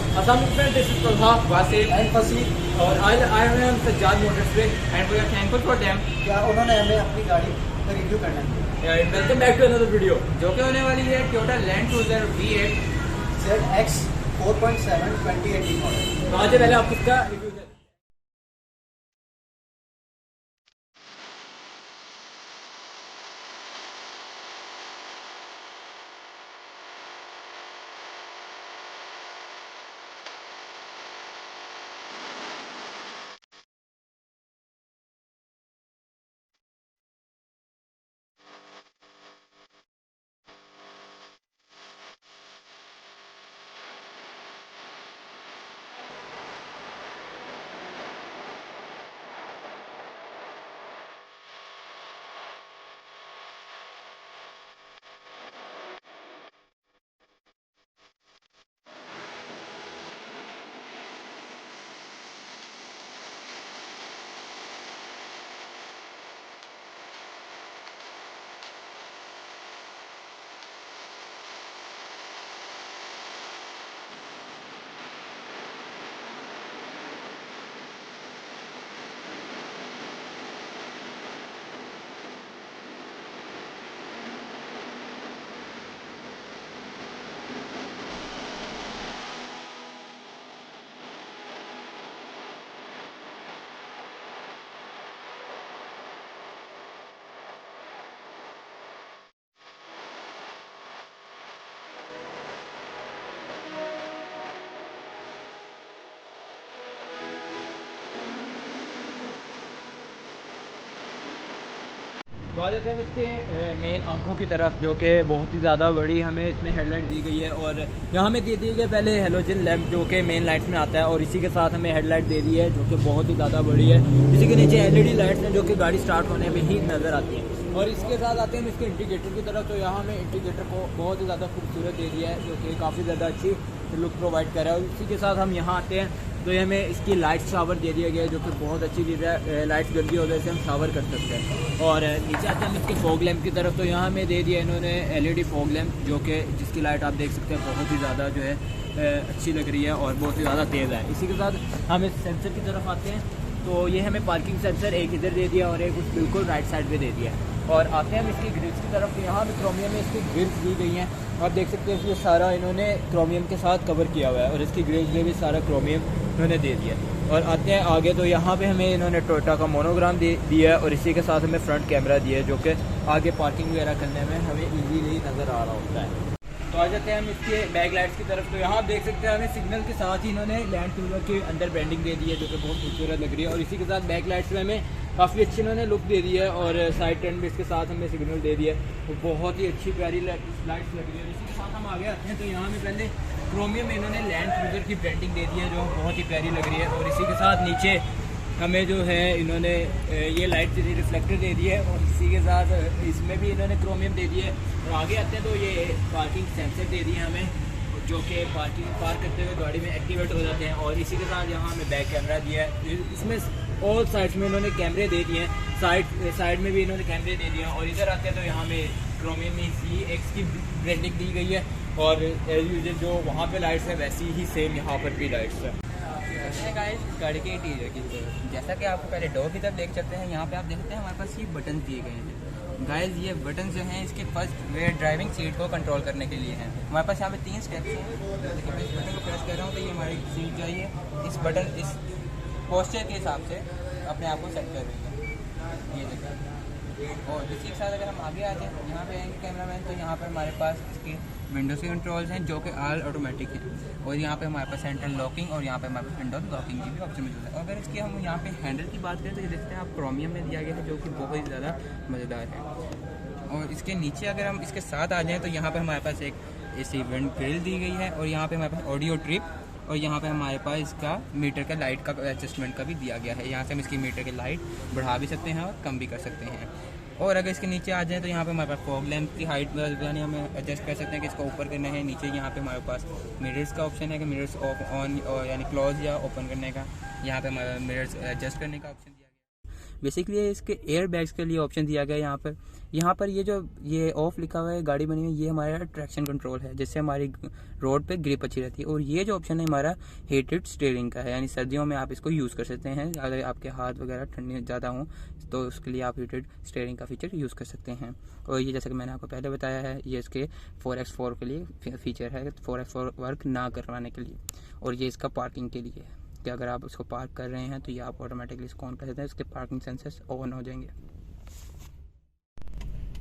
Assalamualaikum friends, this is Prabha, Wasim and Fasil और I am Sajjad Motors पे and we are thankful for them क्या उन्होंने हमें अपनी गाड़ी का रिव्यू करना है। Welcome back to another video जो कि होने वाली है Toyota Land Cruiser V8 ZX 4.7 2018 model. तो आज पहले आप इसका रिव्यू तो आ जाते हैं इसके मेन आंखों की तरफ जो कि बहुत ही ज़्यादा बड़ी हमें इसमें हेडलाइट दी गई है और यहाँ हमें दे दी गई पहले हेलोजन लैंप जो कि मेन लाइट्स में आता है और इसी के साथ हमें हेडलाइट दे दी है जो कि बहुत ही ज़्यादा बड़ी है। इसी के नीचे LED लाइट्स हैं जो कि गाड़ी स्टार्ट होने में ही नज़र आती हैं और इसके साथ आते हैं हम इसके इंडिकेटर की तरफ। तो यहाँ हमें इंडिकेटर को बहुत ही ज़्यादा खूबसूरत दे दिया है जो कि काफ़ी ज़्यादा अच्छी लुक प्रोवाइड कर रहा है और इसी के साथ हम यहाँ आते हैं तो ये हमें इसकी लाइट शावर दे दिया गया है जो कि बहुत अच्छी चीज़ है। लाइट्स गंदी हो जाए से हम शावर कर सकते हैं। और नीचे आते हैं हम इसके फॉग लैंप की तरफ। तो यहाँ हमें दे दिया इन्होंने LED फॉग लैंप जो कि जिसकी लाइट आप देख सकते हैं बहुत ही ज़्यादा जो है अच्छी लग रही है और बहुत ही ज़्यादा तेज़ है। इसी के साथ हम इस सेंसर की तरफ आते हैं तो ये हमें पार्किंग सेंसर एक इधर दे दिया और एक उस बिल्कुल राइट साइड पे दे दिया है। और आते हैं हम इसकी ग्रिल्स की तरफ। तो यहाँ भी क्रोमियम में इसकी ग्रिल्स दी गई हैं, आप देख सकते हैं ये सारा इन्होंने क्रोमियम के साथ कवर किया हुआ है और इसकी ग्रिल्स में भी सारा क्रोमियम इन्होंने दे दिया है। और आते हैं आगे तो यहाँ पे हमें इन्होंने टोयोटा का मोनोग्राम दिया है और इसी के साथ हमें फ्रंट कैमरा दिया है जो कि आगे पार्किंग वगैरह करने में हमें ईजीली नज़र आ रहा होता है। तो आ जाते हैं हम इसके बैक लाइट्स की तरफ। तो यहाँ आप देख सकते हैं हमें सिग्नल के साथ ही इन्होंने लैंड क्रूजर के अंदर ब्रांडिंग दे दी है जो कि बहुत खूबसूरत लग रही है। और इसी के साथ बैक लाइट्स में हमें काफ़ी अच्छी इन्होंने लुक दे दी है और साइड टेंट भी इसके साथ हमें सिग्नल दे दिया है तो बहुत ही अच्छी प्यारी लाइट्स लग रही है। इसी के साथ हम आगे आते हैं तो यहाँ हमें पहले क्रोमियम में इन्होंने लैंड क्रूजर की ब्रांडिंग दे दी है जो बहुत ही प्यारी लग रही है। और इसी के साथ नीचे हमें जो है इन्होंने ये लाइट रिफ्लेक्टर दे दी है और इसी के साथ इसमें भी इन्होंने क्रोमियम दे दिया है। और आगे आते हैं तो ये पार्किंग सेंसर दे दिए हमें जो कि पार्क करते हुए गाड़ी में एक्टिवेट हो जाते हैं। और इसी के साथ यहाँ हमें बैक कैमरा दिया है। इसमें ऑल साइड्स में इन्होंने कैमरे दे दिए हैं, साइड में भी इन्होंने कैमरे दे दिए हैं। और इधर आते हैं तो यहाँ में क्रोमियम में CX की ब्रांडिंग दी गई है और एज यूजुअल जो वहाँ पे लाइट्स है वैसी ही सेम यहाँ पर भी लाइट्स है। गाइस इस गाड़ी के इंटीरियर की तरफ जैसा कि आपको पहले डोर की तरफ देख सकते हैं, यहाँ पे आप देखते हैं हमारे पास ये बटन दिए गए हैं। गाइस ये बटन जो हैं इसके फर्स्ट वे ड्राइविंग सीट को कंट्रोल करने के लिए हैं। हमारे पास यहाँ पे 3 स्टेप्स हैं। देखिए मैं इस बटन को प्रेस कर रहा हूँ तो ये हमारी सीट जो है इस बटन इस पोस्चर के हिसाब से अपने आप को सेट कर देगा ये देखिए। और इसी के साथ अगर हम आगे आ जाए यहाँ पे आएंगे कैमरामैन तो यहाँ पर हमारे पास इसके विंडोज़ के कंट्रोल्स हैं जो कि ऑल ऑटोमेटिक हैं। और यहाँ पे हमारे पास सेंट्रल लॉकिंग और यहाँ पे हमारे पास विंडोज लॉकिंग की भी ऑप्शन मिलता है। और अगर इसकी हम यहाँ पे हैंडल की बात करें तो ये देखते हैं आप क्रोमियम में दिया गया है जो कि बहुत ही ज़्यादा मज़ेदार है। और इसके नीचे अगर हम इसके साथ आ जाएँ तो यहाँ पर हमारे पास एक ऐसी विंड ग्रिल दी गई है और यहाँ पर हमारे पास ऑडियो ट्रिप और यहाँ पे हमारे पास इसका मीटर का लाइट का एडजस्टमेंट का भी दिया गया है। यहाँ से हम इसकी मीटर की लाइट बढ़ा भी सकते हैं और कम भी कर सकते हैं। और अगर इसके नीचे आ जाए तो यहाँ पे हमारे पास फॉग लैंप की हाइट यानी हम एडजस्ट कर सकते हैं कि इसको ऊपर करना है। नीचे यहाँ पे हमारे पास मिरर्स का ऑप्शन है कि मिरर्स ऑन यानी क्लोज या ओपन करने का। यहाँ पे हमारा मिरर्स एडजस्ट करने का ऑप्शन दिया गया है। बेसिकली इसके एयर बैग्स के लिए ऑप्शन दिया गया है। यहाँ पर ये ऑफ लिखा हुआ है गाड़ी बनी हुई है, ये हमारा ट्रैक्शन कंट्रोल है, जिससे हमारी रोड पे ग्रिप अच्छी रहती है। और ये जो ऑप्शन है हमारा हीटेड स्टीयरिंग का है, यानी सर्दियों में आप इसको यूज़ कर सकते हैं। अगर आपके हाथ वगैरह ठंडी ज़्यादा हों तो उसके लिए आप हीटेड स्टीयरिंग का फीचर यूज़ कर सकते हैं। और ये जैसा कि मैंने आपको पहले बताया है, ये इसके 4x4 के लिए फीचर है, 4x4 वर्क ना करवाने के लिए। और ये इसका पार्किंग के लिए है कि अगर आप उसको पार्क कर रहे हैं तो ये आप ऑटोमेटिकली इसको ऑन कर सकते हैं, इसके पार्किंग सेंसर्स ऑन हो जाएंगे।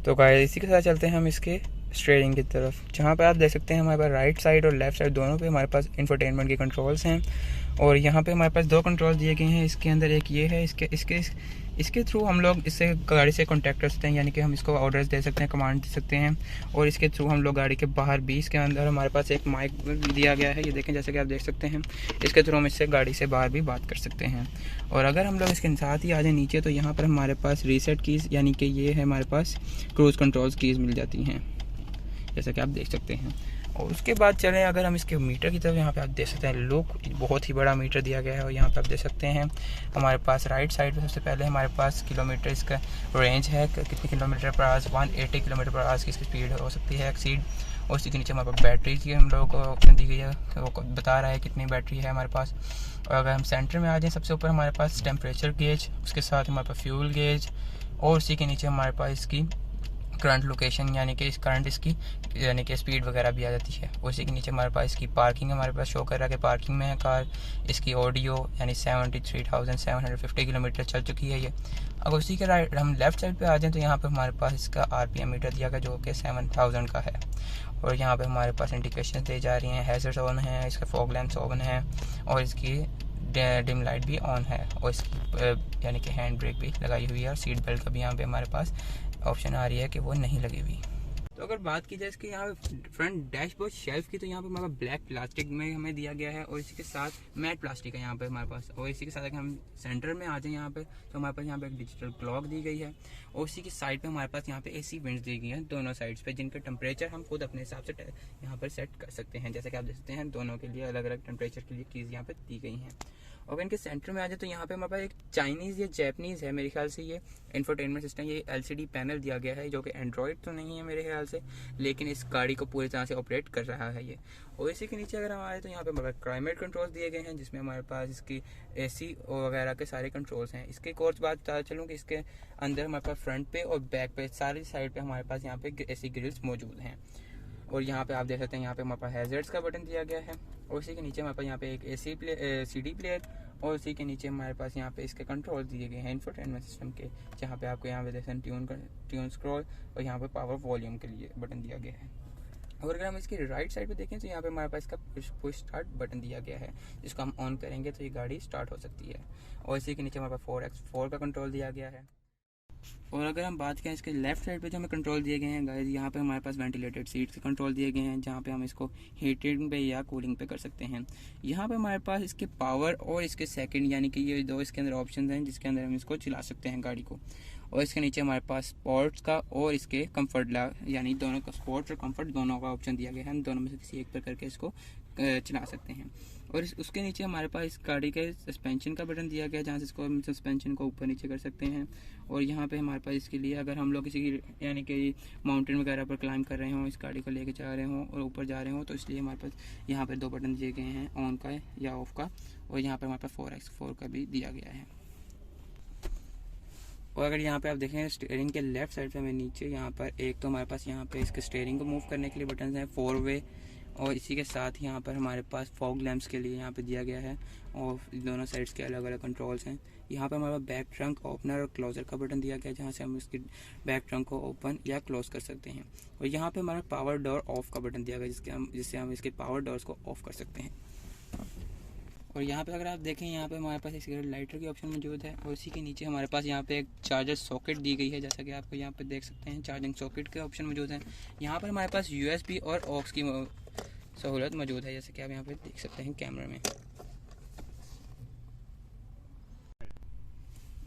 तो गाइस इसी के साथ चलते हैं हम इसके स्टीयरिंग की तरफ, जहाँ पर आप देख सकते हैं हमारे पास राइट साइड और लेफ्ट साइड दोनों पे हमारे पास इंफोटेनमेंट के कंट्रोल्स हैं। और यहाँ पे हमारे पास 2 कंट्रोल दिए गए हैं। इसके अंदर एक ये है, इसके थ्रू हम लोग इससे गाड़ी से कॉन्टैक्ट कर सकते हैं, यानी कि हम इसको ऑर्डर्स दे सकते हैं, कमांड दे सकते हैं। और इसके थ्रू हम लोग गाड़ी के बाहर भी, इसके अंदर हमारे पास एक माइक भी दिया गया है, ये देखें जैसे कि आप देख सकते हैं। इसके थ्रू हम इससे गाड़ी से बाहर भी बात कर सकते हैं। और अगर हम लोग इसके साथ ही आ जाए नीचे, तो यहाँ पर हमारे पास रीसेट कीज़, यानी कि ये है हमारे पास क्रूज़ कंट्रोल्स कीज़ मिल जाती हैं, जैसा कि आप देख सकते हैं। और उसके बाद चलें अगर हम इसके मीटर की तरफ, यहाँ पे आप देख सकते हैं लुक बहुत ही बड़ा मीटर दिया गया है। और यहाँ पे आप देख सकते हैं हमारे पास राइट साइड पे सबसे पहले हमारे पास किलोमीटर इसका रेंज है, कितने किलोमीटर पर आवर्स, 180 किलोमीटर पर आवर्स की इसकी स्पीड हो सकती है एक्सीड। और उसी के नीचे हमारे पास बैटरी की हम लोगों को ऑप्शन दी गई है, वो बता रहा है कितनी बैटरी है हमारे पास। और अगर हम सेंटर में आ जाएँ, सबसे ऊपर हमारे पास टेम्परेचर गेज, उसके साथ हमारे पास फ्यूल गेज, और उसी के नीचे हमारे पास इसकी करंट लोकेशन, यानी कि इस करंट इसकी यानी कि स्पीड वगैरह भी आ जाती है। उसी के नीचे हमारे पास इसकी पार्किंग हमारे पास शो कर रहा है कि पार्किंग में है कार। इसकी ऑडियो यानी 73,750 किलोमीटर चल चुकी है ये। अगर उसी के राइट हम लेफ़्ट साइड पे आ जाएं, तो यहाँ पे हमारे पास इसका RPM मीटर दिया गया जो कि 7000 का है। और यहाँ पे हमारे पास इंडिकेशन दी जा रही हैं, हैज़र्ड्स ऑन है, इसका फॉग लैंप्स ऑन है, और इसकी डिम लाइट भी ऑन है, और इसकी यानी कि हैंड ब्रेक भी लगाई हुई है। और सीट बेल्ट का भी यहाँ पे हमारे पास ऑप्शन आ रही है कि वो नहीं लगी हुई। तो अगर बात की जाए इसके यहाँ पे फ्रंट डैशबोर्ड शेल्फ की, तो यहाँ पे हमारे ब्लैक प्लास्टिक में हमें दिया गया है, और इसी के साथ मैट प्लास्टिक है यहाँ पे हमारे पास। और इसी के साथ अगर हम सेंटर में आ जाए यहाँ पे, तो हमारे पास यहाँ पे एक डिजिटल क्लॉक दी गई है। और उसी की साइड पे हमारे पास यहाँ पे AC विंड्स दी गई हैं दोनों साइड्स पे, जिनका टेम्परेचर हम खुद अपने हिसाब से यहाँ पर सेट कर सकते हैं। जैसे कि आप देख सकते हैं दोनों के लिए अलग अलग टेम्परेचर के लिए कीज़ यहाँ पे दी गई हैं। और इनके सेंटर में आ जाए, तो यहाँ पे हमारे पास एक चाइनीज़ या जैपनीज़ है मेरे ख्याल से ये इंफोटेनमेंट सिस्टम, ये LCD पैनल दिया गया है, जो कि एंड्रॉयड तो नहीं है मेरे ख्याल से, लेकिन इस गाड़ी को पूरी तरह से ऑपरेट कर रहा है ये। और इसी के नीचे अगर हम आए, तो यहाँ पे हमारे क्लाइमेट कंट्रोल्स दिए गए हैं, जिसमें हमारे पास इसकी AC वगैरह के सारे कंट्रोल्स हैं। इसके एक और बात बता चलूँ कि इसके अंदर हमारे पास फ्रंट पे और बैक पे सारी साइड पे हमारे पास यहाँ पे AC ग्रिल्स मौजूद हैं। और यहाँ पे आप देख सकते हैं यहाँ पे हमारे पास हैज़र्ड्स का बटन दिया गया है। और उसी के नीचे हमारे पास यहाँ पे एक CD प्लेयर, और उसी के नीचे हमारे पास यहाँ पे इसके कंट्रोल दिए गए हैं इंफोटेनमेंट सिस्टम के, जहाँ पे आपको यहाँ पे देखते हैं ट्यून स्क्रॉल, और यहाँ पे पावर वॉल्यूम के लिए बटन दिया गया है। और अगर हम इसकी राइट साइड पे देखें, तो यहाँ पे हमारे पास इसका पुश स्टार्ट बटन दिया गया है, जिसको हम ऑन करेंगे तो ये गाड़ी स्टार्ट हो सकती है। और इसी के नीचे हमारे पास 4x4 का कंट्रोल दिया गया है। और अगर हम बात करें इसके लेफ्ट साइड पे जो हमें कंट्रोल दिए गए हैं गाइस, यहाँ पे हमारे पास वेंटिलेटेड सीट्स के कंट्रोल दिए गए हैं, जहाँ पे हम इसको हीटिंग पे या कूलिंग पे कर सकते हैं। यहाँ पे हमारे पास इसके पावर और इसके सेकंड, यानी कि ये 2 इसके अंदर ऑप्शन हैं, जिसके अंदर हम इसको चला सकते हैं गाड़ी को। और इसके नीचे हमारे पास स्पोर्ट्स का और इसके कम्फर्ट यानी दोनों का स्पोर्ट्स और कम्फर्ट दोनों का ऑप्शन दिया गया है। हम दोनों में से किसी एक पर करके इसको चला सकते हैं। और उसके नीचे हमारे पास इस गाड़ी के सस्पेंशन का बटन दिया गया है, जहाँ से इसको हम सस्पेंशन को ऊपर नीचे कर सकते हैं। और यहाँ पे हमारे पास इसके लिए अगर हम लोग किसी यानी कि माउंटेन वगैरह पर क्लाइंब कर रहे हों, इस गाड़ी को लेके जा रहे हों और ऊपर जा रहे हों, तो इसलिए हमारे पास यहाँ पे 2 बटन दिए गए हैं, ऑन का या ऑफ का। और यहाँ पे हमारे पास 4x4 का भी दिया गया है। और अगर यहाँ पे आप देखें स्टीयरिंग के लेफ्ट साइड पे हमें नीचे यहाँ पर एक तो हमारे पास यहाँ पे इसके स्टीयरिंग को मूव करने के लिए बटन हैं 4 वे, और इसी के साथ यहाँ पर हमारे पास फॉग लैंप्स के लिए यहाँ पे दिया गया है, और दोनों साइड्स के अलग अलग कंट्रोल्स हैं। यहाँ पे हमारे पास बैक ट्रंक ओपनर और क्लोजर का बटन दिया गया है, जहाँ से हम इसकी बैक ट्रंक को ओपन या क्लोज कर सकते हैं। और यहाँ पे हमारा पावर डोर ऑफ का बटन दिया गया, जिससे हम इसके पावर डोर्स को ऑफ कर सकते हैं। और यहाँ पे अगर आप देखें, यहाँ पे हमारे पास एक सिगरेट लाइटर की ऑप्शन मौजूद है, और इसी के नीचे हमारे पास यहाँ पे एक चार्जर सॉकेट दी गई है, जैसा कि आपको यहाँ पे देख सकते हैं चार्जिंग सॉकेट के ऑप्शन मौजूद हैं। यहाँ पर हमारे पास USB और ऑक्स की सहूलत मौजूद है, जैसे कि आप यहाँ पे देख सकते हैं कैमरे में।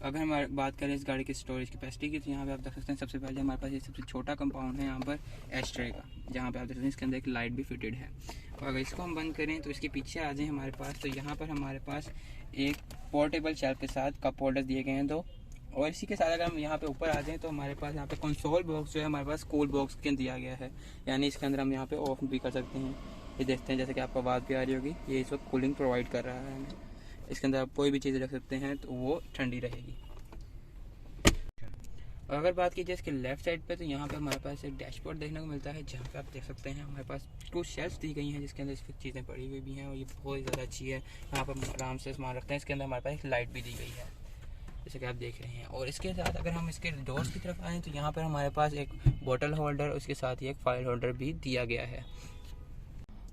अगर हमारी बात करें इस गाड़ी की स्टोरेज कैपेसिटी की, तो यहाँ पे आप देख सकते हैं सबसे पहले हमारे पास ये सबसे छोटा कंपाउंड है यहाँ पर एस्ट्रे का, जहाँ पे आप देख सकते हैं इसके अंदर एक लाइट भी फिटेड है। और अगर इसको हम बंद करें तो इसके पीछे आ जाए हमारे पास, तो यहाँ पर हमारे पास एक पोर्टेबल शेल्फ के साथ कप होल्डर दिए गए हैं 2, और इसी के साथ अगर हम यहाँ पे ऊपर आ जाएं तो हमारे पास यहाँ पे कंसोल बॉक्स जो है हमारे पास कूल बॉक्स के दिया गया है, यानी इसके अंदर हम यहाँ पे ऑफ भी कर सकते हैं। ये देखते हैं जैसे कि आपको आवाज़ भी आ रही होगी, ये इस वक्त कूलिंग प्रोवाइड कर रहा है हमें। इसके अंदर आप कोई भी चीज़ रख सकते हैं तो वो ठंडी रहेगी। और अगर बात की जाए इसके लेफ्ट साइड पे तो यहाँ पे हमारे पास एक डैशबोर्ड देखने को मिलता है, जहाँ पे आप देख सकते हैं हमारे पास 2 शेल्फ्स दी गई हैं जिसके अंदर इसकी चीज़ें पड़ी हुई भी हैं और ये बहुत ही ज़्यादा अच्छी है। यहाँ पर आराम से सामान रखते हैं। इसके अंदर हमारे पास एक लाइट भी दी गई है जैसे कि आप देख रहे हैं। और इसके साथ अगर हम इसके डोर्स की तरफ आएँ तो यहाँ पर हमारे पास एक बॉटल होल्डर और उसके साथ ही एक फाइल होल्डर भी दिया गया है।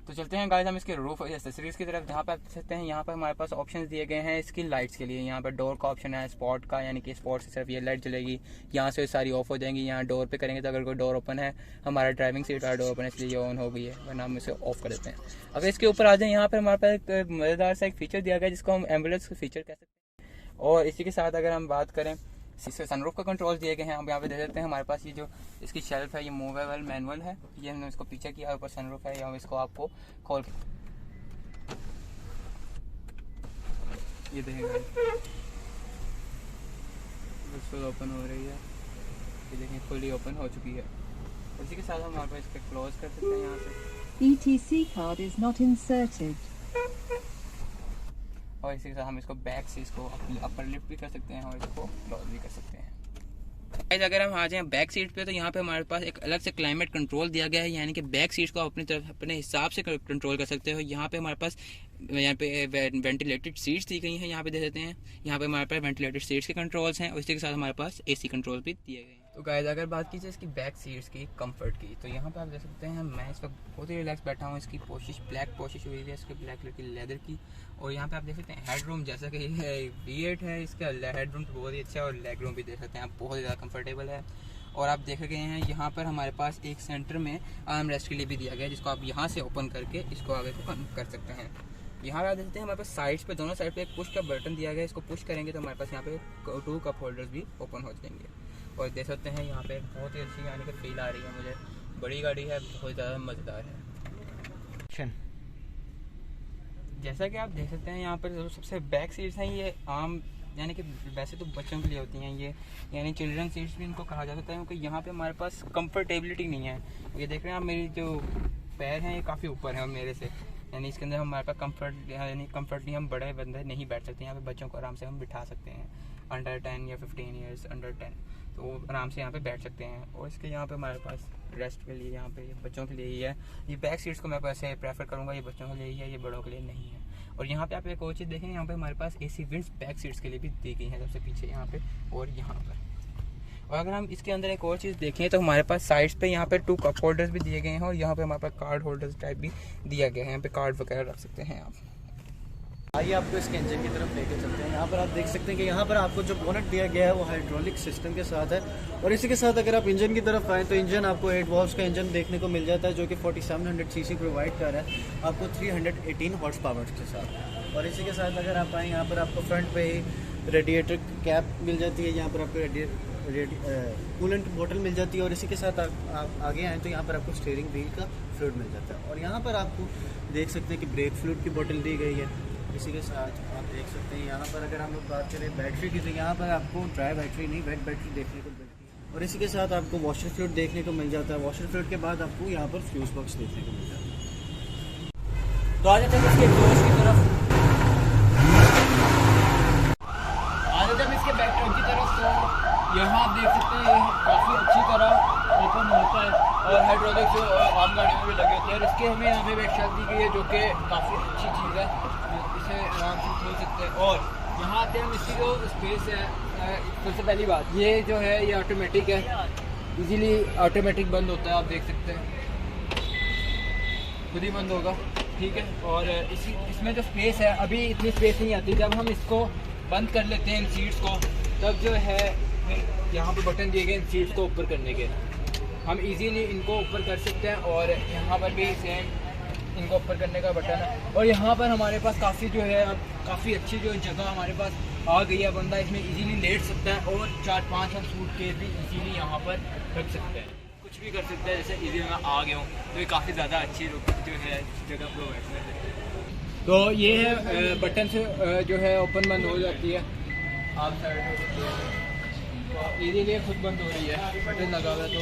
तो चलते हैं गाइस हम इसके रूफ और एक्सेसरीज की तरफ, जहाँ पर आप देख सकते हैं यहाँ पर हमारे पास ऑप्शंस दिए गए हैं इसकी लाइट्स के लिए। यहाँ पर डोर का ऑप्शन है स्पॉट का, यानी कि स्पॉट से सिर्फ ये लाइट जलेगी, यहाँ से सारी ऑफ हो जाएंगी। यहाँ डोर पे करेंगे तो अगर कोई डोर ओपन है, हमारा ड्राइविंग सीट वाला डोर ओपन है इसलिए ये ऑन हो गई है, वरना हम इसे ऑफ कर देते हैं। अगर इसके ऊपर आ जाए यहाँ पर हमारे पास एक मज़ेदार सा एक फीचर दिया गया जिसको हम एम्बुलेंस फीचर कह सकते हैं। और इसी के साथ अगर हम बात करें इससे सनरूफ का कंट्रोल दिए गए हैं। हम यहाँ पे देख सकते हैं हमारे पास ये जो इसकी शेल्फ है ये मूवेबल मैनुअल है, ये हमने इसको पीछे किया, ऊपर सनरूफ है, या इसको आपको खोल ये देखेंगे बिल्कुल ओपन हो रही है, ये देखें फुली ओपन हो चुकी है। इसी के साथ हम हमारे पास इसको क्लोज कर सकते हैं यहाँ से। ETC card is not inserted. और इसी के साथ हम इसको बैक से इसको अपर लिफ्ट भी कर सकते हैं और इसको क्लोज भी कर सकते हैं। अगर हम आ जाएं बैक सीट पे तो यहाँ पे हमारे पास एक अलग से क्लाइमेट कंट्रोल दिया गया है, यानी कि बैक सीट्स को अपनी तरफ अपने हिसाब से कंट्रोल कर सकते हो। यहाँ पे हमारे पास यहाँ पे वेंटिलेटेड सीट्स दी गई हैं, यहाँ पे देख सकते हैं यहाँ पे हमारे पास वेंटिलेटेड सीट्स के कंट्रोल्स हैं और इसी के साथ हमारे पास AC कंट्रोल भी दिए गए हैं। तो गाइस अगर बात कीजिए इसकी बैक सीट्स की कंफर्ट की तो यहाँ पे आप देख सकते हैं मैं इस वक्त बहुत ही रिलैक्स बैठा हूँ। इसकी पोशिश ब्लैक पोशिश हुई है इसके ब्लैक कलर की लेदर की। और यहाँ पे आप देख सकते हैं हेड रूम जैसा कि V8 है, इसका हेड रूम बहुत ही अच्छा है और लेग रूम भी देख सकते हैं आप, बहुत ही ज़्यादा कंफर्टेबल है। और आप देख गए हैं यहाँ पर हमारे पास एक सेंटर में आर्म रेस्ट के लिए भी दिया गया है जिसको आप यहाँ से ओपन करके इसको आगे को कर सकते हैं। यहाँ पे आप देखते हैं हमारे पास साइड्स पे दोनों साइड पे एक पुश का बटन दिया गया है, इसको पुश करेंगे तो हमारे पास यहाँ पे 2 कप होल्डर्स भी ओपन हो जाएंगे। और देख सकते हैं यहाँ पे बहुत ही अच्छी यानी कि फील आ रही है मुझे, बड़ी गाड़ी है, बहुत ज़्यादा मज़ेदार है। जैसा कि आप देख सकते हैं यहाँ पर जो सबसे बैक सीट्स हैं ये आम यानी कि वैसे तो बच्चों के लिए होती हैं ये, यानी चिल्ड्रन सीट्स भी इनको कहा जा सकता है, क्योंकि यहाँ पे हमारे पास कंफर्टेबिलिटी नहीं है। ये देख रहे हैं आप मेरी जो पैर हैं ये काफ़ी ऊपर हैं मेरे से, यानी इसके अंदर हमारे पास कंफर्ट यानी कंफर्टली हम बड़े बंदे नहीं बैठ सकते। यहाँ पे बच्चों को आराम से हम बिठा सकते हैं, अंडर 10 या 15 ईयर्स अंडर 10 तो वो आराम से यहाँ पे बैठ सकते हैं। और इसके यहाँ पे हमारे पास रेस्ट के लिए यहाँ पे बच्चों के लिए ही है। ये बैक सीट्स को मैं वैसे प्रेफर करूँगा, ये बच्चों के लिए ही है, ये बड़ों के लिए नहीं है। और यहाँ पे आप एक और चीज़ देखें, यहाँ पे हमारे पास AC विंड्स बैक सीट्स के लिए भी दी गई हैं सबसे पीछे यहाँ पे और यहाँ पर। और अगर हम इसके अंदर एक और चीज़ देखें तो हमारे पास साइड्स पे यहाँ पे 2 कप होल्डर्स भी दिए गए हैं और यहाँ पे हमारे पास कार्ड होल्डर्स टाइप भी दिया गया है, यहाँ पे कार्ड वगैरह रख सकते हैं आप। आइए आपको इसके इंजन की तरफ लेके चलते हैं। यहाँ पर आप देख सकते हैं कि यहाँ पर आपको जो बोनट दिया गया है वो हाइड्रोलिक सिस्टम के साथ है। और इसी के साथ अगर आप इंजन की तरफ आएँ तो इंजन आपको 8 वॉल्व्स का इंजन देखने को मिल जाता है जो कि 4700 सीसी प्रोवाइड कर रहा है आपको 318 हॉर्स पावर के साथ। और इसी के साथ अगर आप आएँ यहाँ पर आपको फ्रंट पे ही रेडिएटर कैप मिल जाती है, यहाँ पर आपको कूलेंट बोतल मिल जाती है। और इसी के साथ आप आगे आएँ तो यहाँ पर आपको स्टीयरिंग व्हील का फ्लूइड मिल जाता है। और यहाँ पर आपको देख सकते हैं कि ब्रेक फ्लूइड की बोतल दी गई है। इसी के साथ आप देख सकते हैं यहाँ पर अगर हम लोग बात करें बैटरी की तो यहाँ पर आपको ड्राई बैटरी नहीं वेट बैटरी देखने को मिलती है। और इसी के साथ आपको वॉशर फ्लूइड देखने को मिल जाता है। वॉशर फ्लूइड के बाद आपको यहाँ पर फ्यूज बॉक्स देखने को मिल जाता है। तो आ जाते हैं इसके एक्सॉस्ट की तरफ, आ जाते हैं इसके बैक ट्रंक की तरफ। तो यहाँ आप देख सकते हैं ये काफ़ी अच्छी तरह ओपन होता है और हाइड्रोलिक जो आम गाड़ियों में भी लगे होते हैं। और इसके हमें यहाँ पे बैक शेल्फ दी गई है जो कि काफ़ी अच्छी चीज़ है, इसे आराम से खोल सकते हैं। और यहाँ आते हैं हम इसकी जो स्पेस है, सबसे पहली बात ये जो है ये ऑटोमेटिक है, इजीली ऑटोमेटिक बंद होता है, आप देख सकते हैं खुद ही बंद होगा, ठीक है। और इसमें जो स्पेस है अभी इतनी स्पेस नहीं आती, जब हम इसको बंद कर लेते हैं इन सीट्स को तब जो है यहाँ पे बटन दिए गए इन सीट्स को ऊपर करने के, हम इजीली इनको ऊपर कर सकते हैं। और यहाँ पर भी सेम इनको ऊपर करने का बटन है। और यहाँ पर हमारे पास काफ़ी जो है अब काफ़ी अच्छी जो जगह हमारे पास आ गई है, बंदा इसमें इजीली लेट सकता है और 4-5 हम सूटकेस भी इजीली यहाँ पर रख सकते हैं, कुछ भी कर सकते हैं। जैसे इजी मैं आ गया हूँ तो ये काफ़ी ज़्यादा अच्छी जो है जगह प्रोवाइड करते हैं। तो ये है बटन से जो है ओपन बंद हो जाती है, आप साइड इजीली खुद बंद हो रही है, बटन लगा हुआ है तो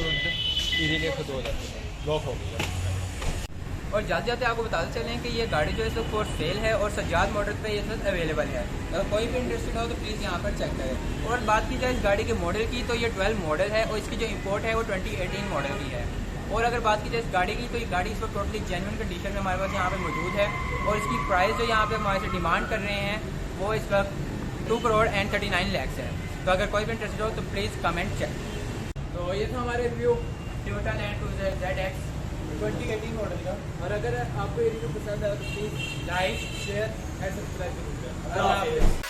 इजीली खुद हो जाती है, लॉक हो गया। और जाते जाते आपको बताते चलें कि ये गाड़ी जो है इस वक्त फॉर सेल है और सज्जाद मोटर पे ये वक्त अवेलेबल है। अगर कोई भी इंटरेस्टेड हो तो प्लीज़ यहाँ पर चेक करें। और बात की जाए इस गाड़ी के मॉडल की तो ये 12 मॉडल है और इसकी जो इंपोर्ट है वो 2018 मॉडल की है। और अगर बात की जाए इस गाड़ी की तो ये गाड़ी इस वक्त टोटली जेन्युइन कंडीशन में हमारे पास यहाँ पे मौजूद है। और इसकी प्राइस जो यहाँ पे हमारे से डिमांड कर रहे हैं वो इस वक्त 2 करोड़ एंड 39 लाख है। तो अगर कोई भी इंटरेस्टेड हो तो प्लीज़ कमेंट चेक। तो ये था हमारे review Toyota land cruiser ZX 2018 model का। और अगर आपको ये रिव्यू पसंद आया तो please like, share and subscribe जरूर करें।